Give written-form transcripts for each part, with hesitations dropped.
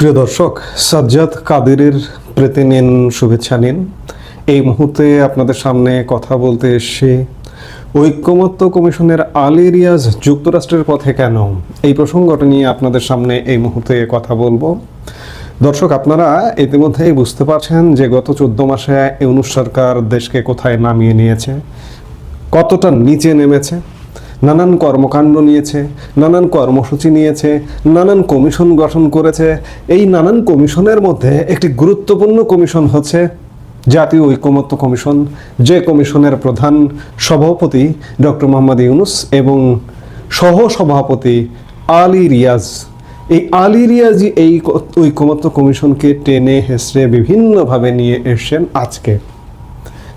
প্রিয় দর্শক, সাজ্জাদ কাদেরের প্রীতি নিন, শুভেচ্ছা নিন। এই মুহূর্তে আপনাদের সামনে কথা বলতে এসে ঐক্যমত্য কমিশনের আলী রিয়াজ যুক্তরাষ্ট্রের পথে কেন, এই প্রসঙ্গটা নিয়ে আপনাদের সামনে এই মুহূর্তে কথা বলবো। দর্শক, আপনারা ইতিমধ্যেই বুঝতে পারছেন যে গত 14 মাসে ইউনূস সরকার দেশকে কোথায় নামিয়ে নিয়েছে, কতটা নিচে নেমেছে। নানান কর্মকাণ্ড নিয়েছে, নানান কর্মসূচি নিয়েছে, নানান কমিশন গঠন করেছে। এই নানান কমিশনের মধ্যে একটি গুরুত্বপূর্ণ কমিশন হচ্ছে জাতীয় ঐক্যমত্য কমিশন, যে কমিশনের প্রধান সভাপতি ডক্টর মোহাম্মদ ইউনূস এবং সহসভাপতি আলী রিয়াজ। এই আলী রিয়াজই এই ঐক্যমত্য কমিশনকে টেনে হেসড়ে বিভিন্নভাবে নিয়ে এসছেন আজকে।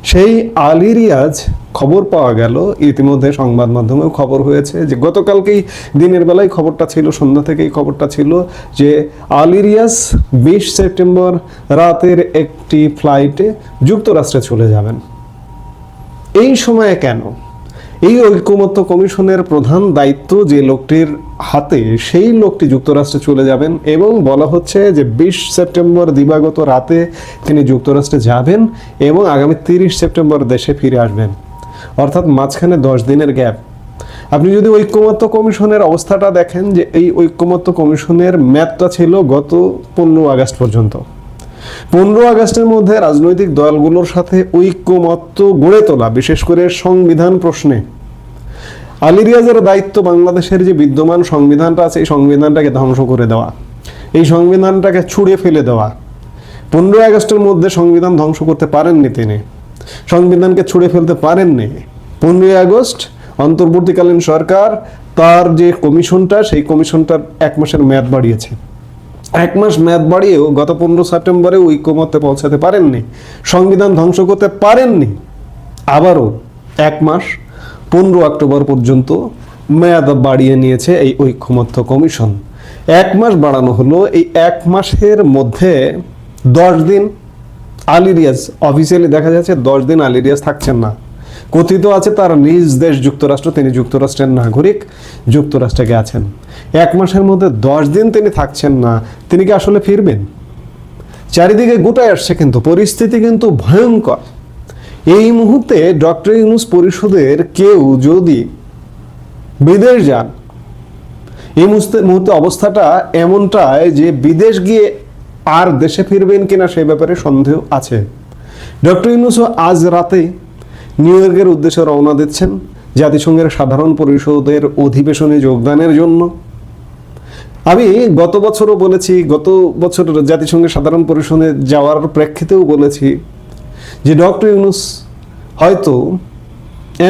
সেই আলী রিয়াজ, খবর পাওয়া গেল, ইতিমধ্যে সংবাদ মাধ্যমেও খবর হয়েছে যে গতকালকেই দিনের বেলায় খবরটা ছিল, সন্ধ্যা থেকেই খবরটা ছিল যে আলী রিয়াজ 20 সেপ্টেম্বর রাতের একটি ফ্লাইটে যুক্তরাষ্ট্রে চলে যাবেন। এই সময়ে কেন? এই ঐক্যমত্য কমিশনের প্রধান দায়িত্ব যে লোকটির হাতে, সেই লোকটি যুক্তরাষ্ট্রে চলে যাবেন এবং বলা হচ্ছে যে 20 সেপ্টেম্বর দিবাগত রাতে তিনি যুক্তরাষ্ট্রে যাবেন এবং আগামী 30 সেপ্টেম্বর দেশে ফিরে আসবেন, অর্থাৎ মাঝখানে 10 দিনের গ্যাপ। আপনি যদি ঐক্যমত্য কমিশনের অবস্থাটা দেখেন, যে এই ঐক্যমত্য কমিশনের মেয়াদটা ছিল গত 15 আগস্ট পর্যন্ত। 15 আগস্টের মধ্যে রাজনৈতিক দলগুলোর সাথে ঐক্যমত্য গড়ে তোলা, বিশেষ করে সংবিধান প্রশ্নে। আলী রিয়াজের দায়িত্ব বাংলাদেশের যে বিদ্যমান সংবিধানটা আছে, এই সংবিধানটাকে ধ্বংস করে দেওয়া, এই সংবিধানটাকে ছুঁড়ে ফেলে দেওয়া। 15 আগস্টের মধ্যে সংবিধান ধ্বংস করতে পারেননি তিনি, সংবিধানকে ছুঁড়ে ফেলতে পারেননি। 15 আগস্ট অন্তর্বর্তীকালীন সরকার তার যে কমিশনটা, সেই কমিশনটার 1 মাসের মেয়াদ বাড়িয়েছে। 1 মাস মেয়াদ বাড়িয়েও গত 15 সেপ্টেম্বরে ঐক্যমত্যে পৌঁছাতে পারেননি, সংবিধান ধ্বংস করতে পারেননি। আবারও 1 মাস 15 অক্টোবর পর্যন্ত মেয়াদ বাড়িয়ে নিয়েছে এই ঐক্যমত্য কমিশন। 1 মাস বাড়ানো হলো। এই 1 মাসের মধ্যে 10 দিন আলী রিয়াজ, অফিসিয়ালি দেখা যাচ্ছে 10 দিন আলী রিয়াজ থাকছেন না। কথিত আছে তার নিজ দেশ যুক্তরাষ্ট্র, তিনি যুক্তরাষ্ট্রের নাগরিক, যুক্তরাষ্ট্রে গেছেন। 1 মাসের মধ্যে 10 দিন তিনি থাকছেন না। তিনি কি আসলে ফিরবেন? চারিদিকে গোটায় আসছে, কিন্তু পরিস্থিতি কিন্তু ভয়ঙ্কর। এই মুহূর্তে ডক্টর ইউনূস পরিষদের কেউ যদি বিদেশ যান, এই মুহূর্তে অবস্থাটা এমনটাই যে বিদেশ গিয়ে আর দেশে ফিরবেন কিনা সে ব্যাপারে সন্দেহ আছে। ডক্টর ইউনূস আজ রাতে নিউ ইয়র্কের উদ্দেশ্যে রওনা দিচ্ছেন জাতিসংঘের সাধারণ পরিষদের অধিবেশনে যোগদানের জন্য। আমি গত বছরও বলেছি, গত বছর জাতিসংঘের সাধারণ পরিষদে যাওয়ার প্রেক্ষিতেও বলেছি যে ডক্টর ইউনূস হয়তো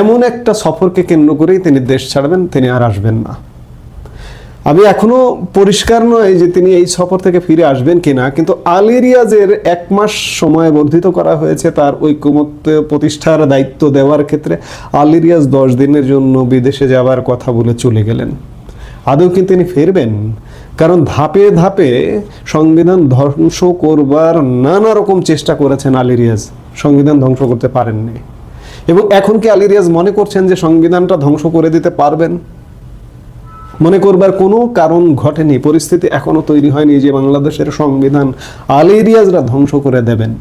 এমন একটা সফরকে কেন্দ্র করেই তিনি দেশ ছাড়বেন, তিনি আর আসবেন না। আমি এখনো পরিষ্কার নয় যে তিনি এই সফর থেকে ফিরে আসবেন কিনা, কিন্তু আলী রিয়াজের 1 মাস সময় বর্ধিত করা হয়েছে তার ঐক্যমত্য প্রতিষ্ঠার দায়িত্ব দেওয়ার ক্ষেত্রে। আলী রিয়াজ 10 দিনের জন্য বিদেশে যাওয়ার কথা বলে চলে গেলেন। আদৌ কি তিনি ফিরবেন? কারণ ধাপে ধাপে সংবিধান ধ্বংস করবার নানা রকম চেষ্টা করেছেন আলী রিয়াজ, সংবিধান ধ্বংস করতে পারেননি। এবং এখন কি আলী রিয়াজ মনে করছেন যে সংবিধানটা ধ্বংস করে দিতে পারবেন? মনে করবার কোনো কারণ ঘটেনি, পরিস্থিতি এখনো তৈরি হয়নি যে বাংলাদেশের সংবিধান আলী রিয়াজরা ধ্বংস করে দেবেন।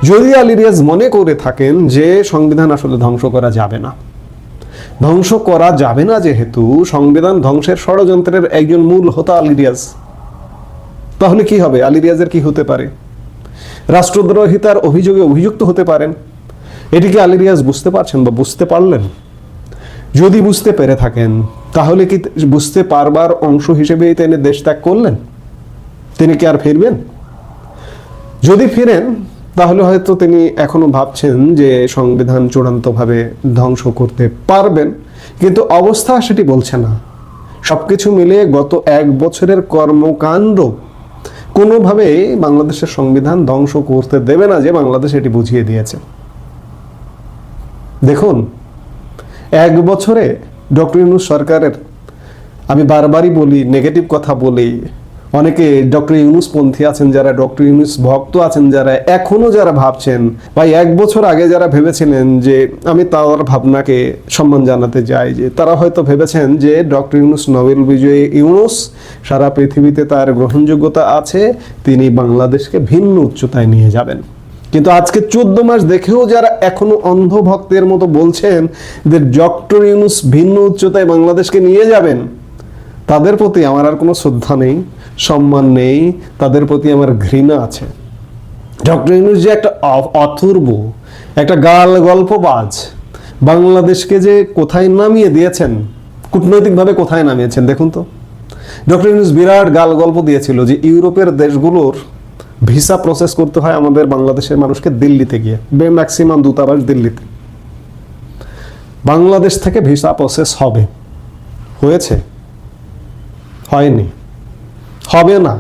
যদি আলী রিয়াজ মনে করে থাকেন যে সংবিধান আসলে ধ্বংস করা যাবে না, ধ্বংস করা যাবে না যেহেতু সংবিধান ধ্বংসের ষড়যন্ত্রের একজন মূল হোতা আলী রিয়াজ, তাহলে কি হবে? আলী রিয়াজের কি হতে পারে? রাষ্ট্রদ্রোহিতার অভিযোগে অভিযুক্ত হতে পারেন। এটি কি আলী রিয়াজ বুঝতে পারছেন বা বুঝতে পারলেন? যদি বুঝতে পেরে থাকেন, তাহলে কি বুঝতে পারবার অংশ হিসেবেই তিনি দেশ ত্যাগ করলেন? তিনি কি আর ফিরবেন? যদি ফিরেন, তাহলে হয়তো তিনি এখনো ভাবছেন যে সংবিধান চূড়ান্তভাবে ধ্বংস করতে পারবেন, কিন্তু অবস্থা সেটি বলছে না। সবকিছু মিলিয়ে গত 1 বছরের কর্মকাণ্ড কোনোভাবে বাংলাদেশের সংবিধান ধ্বংস করতে দেবে না, যে বাংলাদেশ এটি বুঝিয়ে দিয়েছে। দেখুন, 1 বছরে ডক্টর ইউনূস সরকারের, আমি বারবারই বলি, নেগেটিভ কথা বলি, অনেকে ডক্টর ইউনূস পন্থী আছেন যারা, ডক্টর ইউনূস ভক্ত আছেন যারা, এখনো যারা ভাবছেন, ভাই 1 বছর আগে যারা ভেবেছিলেন যে আমি তার ভাবনাকে সম্মান জানাতে যাই, যে তারা হয়তো ভেবেছেন যে ডক্টর ইউনূস নোবেল বিজয়ী ইউনূস, সারা পৃথিবীতে তার গ্রহণযোগ্যতা আছে, তিনি বাংলাদেশকে ভিন্ন উচ্চতায় নিয়ে যাবেন। কিন্তু আজকে 14 মাস দেখেও যারা এখনো অন্ধ ভক্তের মতো বলছেন যে ডক্টর ইউনূস ভিন্ন উচ্চতায় বাংলাদেশকে নিয়ে যাবেন, তাদের প্রতি আমার আর কোনো শ্রদ্ধা নেই, সম্মান নেই, তাদের প্রতি আমার ঘৃণা আছে। ডক্টর ইউনূস যে একটা অথর্ব, একটা গল্পবাজ, বাংলাদেশকে যে কোথায় নামিয়ে দিয়েছেন, কূটনৈতিকভাবে কোথায় নামিয়েছেন দেখুন তো। ডক্টর ইউনূস বিরাট গল্প দিয়েছিল যে ইউরোপের দেশগুলোর ভিসা প্রসেস করতে হয় আমাদের বাংলাদেশের মানুষকে দিল্লিতে গিয়ে, ম্যাক্সিমাম দূতাবাস দিল্লিতে। বাংলাদেশ থেকে ভিসা প্রসেস হবে, হয়েছে? হয়নি, হবে না।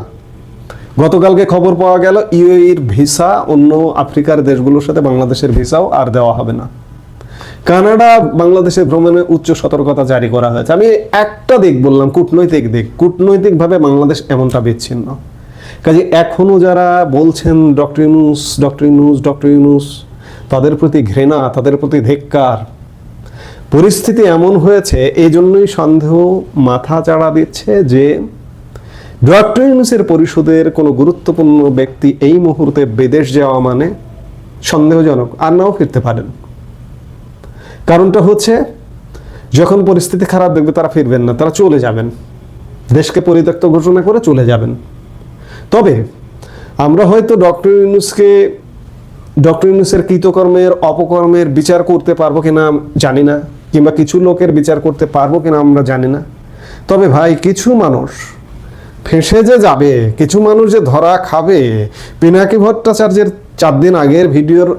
গতকালকে খবর পাওয়া গেল ইউএইর ভিসা অন্য আফ্রিকার দেশগুলোর সাথে বাংলাদেশের ভিসাও আর দেওয়া হবে না। কানাডা বাংলাদেশের ভ্রমণে উচ্চ সতর্কতা জারি করা হয়েছে। আমি একটা দিক বললাম, কূটনৈতিক দিক। কূটনৈতিকভাবে বাংলাদেশ এমনটা বিচ্ছিন্ন। কাজে এখনো যারা বলছেন ডক্টর ইউনূস, তাদের প্রতি ঘৃণা, তাদের প্রতি ধিক্কার। পরিস্থিতি এমন হয়েছে, এই জন্যই সন্দেহ মাথা চাড়া দিচ্ছে যে ডক্টর ইউনূসের পরিষদের কোনো গুরুত্বপূর্ণ ব্যক্তি এই মুহূর্তে বিদেশ যাওয়া মানে সন্দেহজনক, আর নাও ফিরতে পারেন। কারণটা হচ্ছে, যখন পরিস্থিতি খারাপ দেখবে তারা ফিরবেন না, তারা চলে যাবেন, দেশকে পরিত্যক্ত ঘোষণা করে চলে যাবেন। তবে আমরা হয়তো ডক্টর ইউনূসের কৃতকর্মের, অপকর্মের বিচার করতে পারবো কিনা জানি না, কিংবা কিছু লোকের বিচার করতে পারবো কিনা আমরা জানি না। তবে ভাই, কিছু মানুষ ফেঁসে যে যাবে, কিছু মানুষ যে ধরা খাবে, পিনাকি ভট্টাচার্যের 4 দিন আগের ভিডিওর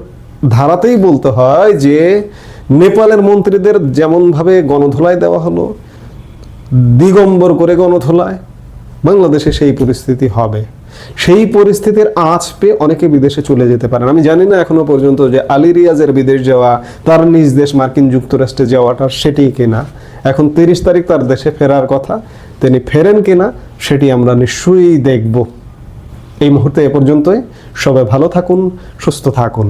ধারাতেই বলতে হয় যে নেপালের মন্ত্রীদের যেমনভাবে গণধোলাই দেওয়া হলো, দিগম্বর করে গণধোলায়, বাংলাদেশে সেই পরিস্থিতি হবে। সেই পরিস্থিতির আঁচ পেয়ে অনেকে বিদেশে চলে যেতে পারেন। আমি জানি না এখনো পর্যন্ত যে আলী রিয়াজের বিদেশ যাওয়া, তার নিজ দেশ মার্কিন যুক্তরাষ্ট্রে যাওয়াটা সেটি কিনা। এখন 30 তারিখ তার দেশে ফেরার কথা, তিনি ফেরেন কিনা সেটি আমরা নিশ্চয়ই দেখব। এই মুহূর্তে এ পর্যন্তই। সবাই ভালো থাকুন, সুস্থ থাকুন।